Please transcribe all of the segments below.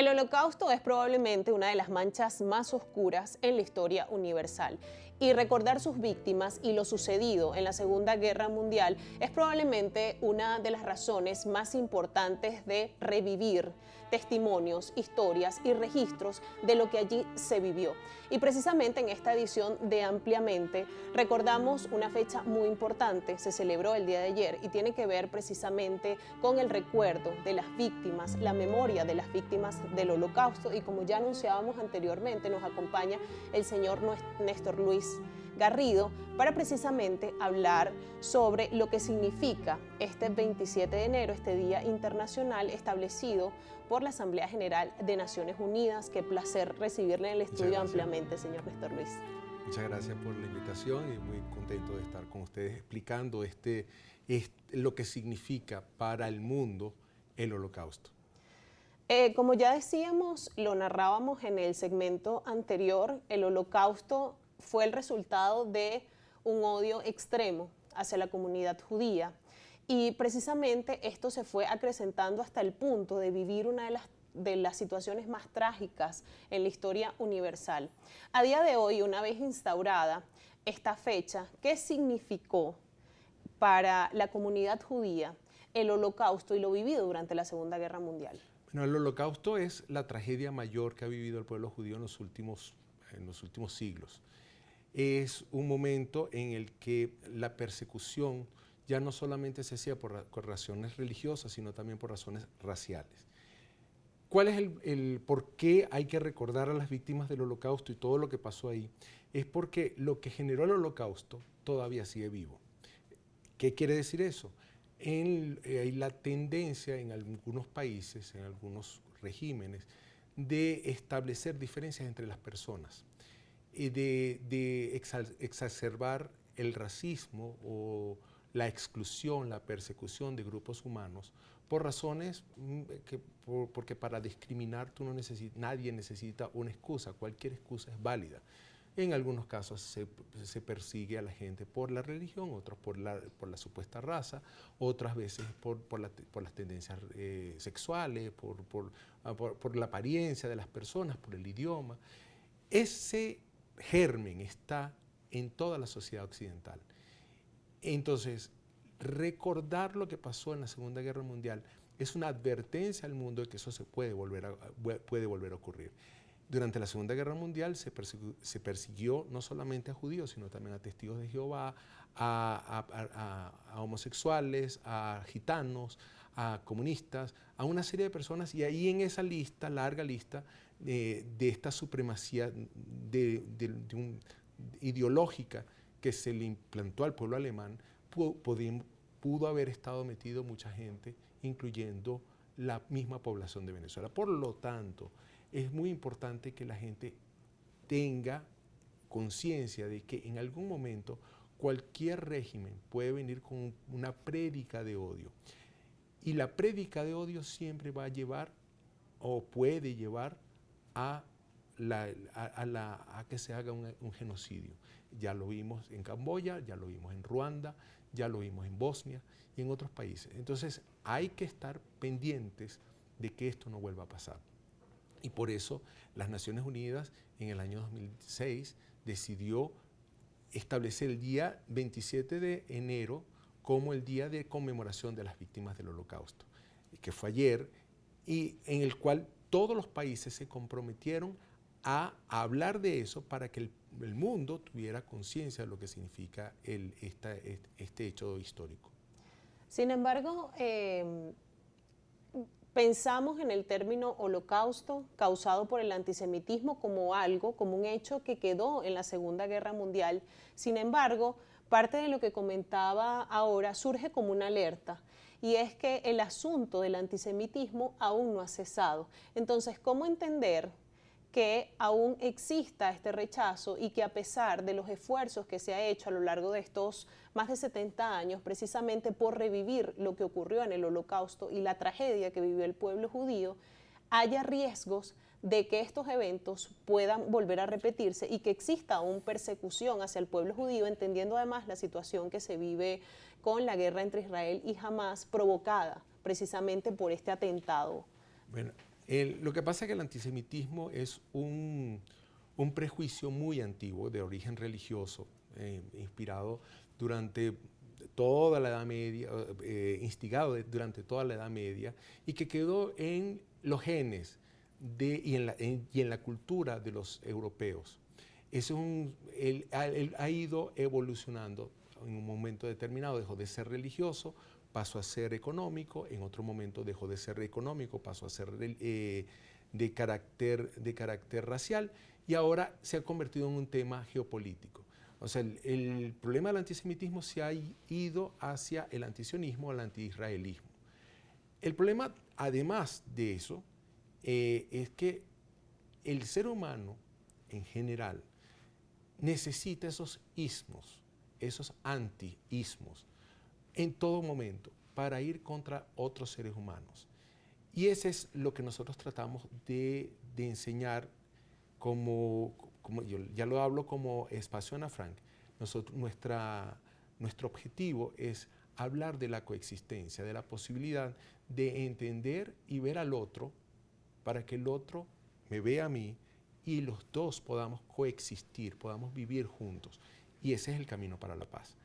El Holocausto es probablemente una de las manchas más oscuras en la historia universal, y recordar sus víctimas y lo sucedido en la Segunda Guerra Mundial es probablemente una de las razones más importantes de revivir testimonios, historias y registros de lo que allí se vivió. Y precisamente en esta edición de Ampliamente recordamos una fecha muy importante, se celebró el día de ayer y tiene que ver precisamente con el recuerdo de las víctimas, la memoria de las víctimas del Holocausto, y como ya anunciábamos anteriormente, nos acompaña el señor Néstor Luis Garrido para precisamente hablar sobre lo que significa este 27 de enero, este Día Internacional establecido por la Asamblea General de Naciones Unidas. Qué placer recibirle en el estudio Ampliamente, señor Néstor Luis. Muchas gracias por la invitación y muy contento de estar con ustedes explicando lo que significa para el mundo el Holocausto. Como ya decíamos, lo narrábamos en el segmento anterior, el Holocausto fue el resultado de un odio extremo hacia la comunidad judía, y precisamente esto se fue acrecentando hasta el punto de vivir una de las situaciones más trágicas en la historia universal. A día de hoy, una vez instaurada esta fecha, ¿qué significó para la comunidad judía el Holocausto y lo vivido durante la Segunda Guerra Mundial? Bueno, el Holocausto es la tragedia mayor que ha vivido el pueblo judío en los últimos siglos. Es un momento en el que la persecución ya no solamente se hacía por razones religiosas, sino también por razones raciales. ¿Cuál es el por qué hay que recordar a las víctimas del Holocausto y todo lo que pasó ahí? Es porque lo que generó el Holocausto todavía sigue vivo. ¿Qué quiere decir eso? Hay la tendencia en algunos países, en algunos regímenes, de establecer diferencias entre las personas, de exacerbar el racismo o la exclusión, la persecución de grupos humanos por razones porque para discriminar nadie necesita una excusa, cualquier excusa es válida. En algunos casos se persigue a la gente por la religión, otros por la supuesta raza, otras veces por las tendencias sexuales, por la apariencia de las personas, por el idioma. Ese germen está en toda la sociedad occidental. Entonces, recordar lo que pasó en la Segunda Guerra Mundial es una advertencia al mundo de que eso puede volver a ocurrir. Durante la Segunda Guerra Mundial se persiguió no solamente a judíos, sino también a testigos de Jehová, a homosexuales, a gitanos, a comunistas, a una serie de personas, y ahí en esa lista, larga lista, de esta supremacía ideológica que se le implantó al pueblo alemán, pudo haber estado metido mucha gente, incluyendo la misma población de Venezuela. Por lo tanto, es muy importante que la gente tenga conciencia de que en algún momento cualquier régimen puede venir con una prédica de odio. Y la prédica de odio siempre va a llevar o puede llevar a que se haga un genocidio. Ya lo vimos en Camboya, ya lo vimos en Ruanda, ya lo vimos en Bosnia y en otros países. Entonces hay que estar pendientes de que esto no vuelva a pasar. Y por eso las Naciones Unidas en el año 2006 decidió establecer el día 27 de enero como el día de conmemoración de las víctimas del Holocausto, que fue ayer, y en el cual todos los países se comprometieron a hablar de eso para que el mundo tuviera conciencia de lo que significa este hecho histórico. Sin embargo, pensamos en el término holocausto causado por el antisemitismo como algo, como un hecho que quedó en la Segunda Guerra Mundial. Sin embargo, parte de lo que comentaba ahora surge como una alerta, y es que el asunto del antisemitismo aún no ha cesado. Entonces, ¿cómo entender que aún exista este rechazo y que a pesar de los esfuerzos que se ha hecho a lo largo de estos más de 70 años, precisamente por revivir lo que ocurrió en el Holocausto y la tragedia que vivió el pueblo judío, haya riesgos de que estos eventos puedan volver a repetirse y que exista aún persecución hacia el pueblo judío, entendiendo además la situación que se vive con la guerra entre Israel y Hamás, provocada precisamente por este atentado? Bueno, Lo que pasa es que el antisemitismo es un prejuicio muy antiguo de origen religioso, inspirado durante toda la Edad Media, durante toda la Edad Media, y que quedó en los genes y en la cultura de los europeos. Él ha ido evolucionando en un momento determinado, dejó de ser religioso, pasó a ser económico, en otro momento dejó de ser económico, pasó a ser de carácter racial, y ahora se ha convertido en un tema geopolítico. O sea, el problema del antisemitismo se ha ido hacia el antisionismo, el antiisraelismo. El problema, además de eso, es que el ser humano en general necesita esos ismos, esos antiismos, en todo momento, para ir contra otros seres humanos. Y ese es lo que nosotros tratamos de enseñar como yo ya lo hablo como espacio Ana Frank. Nuestro objetivo es hablar de la coexistencia, de la posibilidad de entender y ver al otro para que el otro me vea a mí y los dos podamos coexistir, podamos vivir juntos. Y ese es el camino para la paz.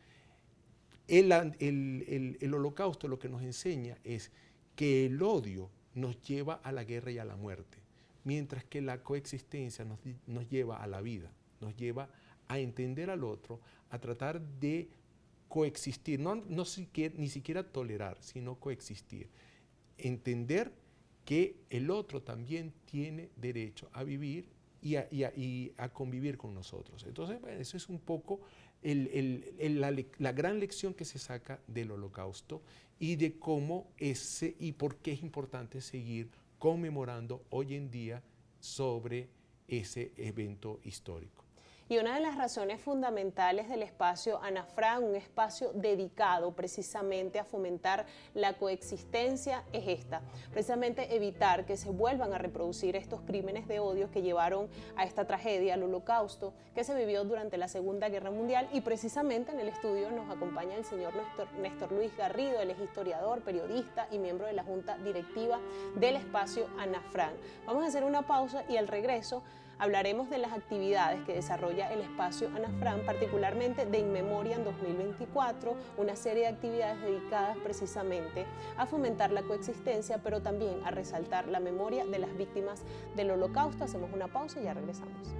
El Holocausto lo que nos enseña es que el odio nos lleva a la guerra y a la muerte, mientras que la coexistencia nos lleva a la vida, nos lleva a entender al otro, a tratar de coexistir, ni siquiera tolerar, sino coexistir. Entender que el otro también tiene derecho a vivir y a convivir con nosotros. Entonces, bueno, eso es un poco la gran lección que se saca del Holocausto y de cómo y por qué es importante seguir conmemorando hoy en día sobre ese evento histórico. Y una de las razones fundamentales del espacio Ana Frank, un espacio dedicado precisamente a fomentar la coexistencia, es esta: precisamente evitar que se vuelvan a reproducir estos crímenes de odio que llevaron a esta tragedia, al Holocausto, que se vivió durante la Segunda Guerra Mundial. Y precisamente en el estudio nos acompaña el señor Néstor Luis Garrido. Él es historiador, periodista y miembro de la Junta Directiva del espacio Ana Frank. Vamos a hacer una pausa y al regreso hablaremos de las actividades que desarrolla el espacio Ana Frank, particularmente de In Memoriam 2024, una serie de actividades dedicadas precisamente a fomentar la coexistencia, pero también a resaltar la memoria de las víctimas del Holocausto. Hacemos una pausa y ya regresamos.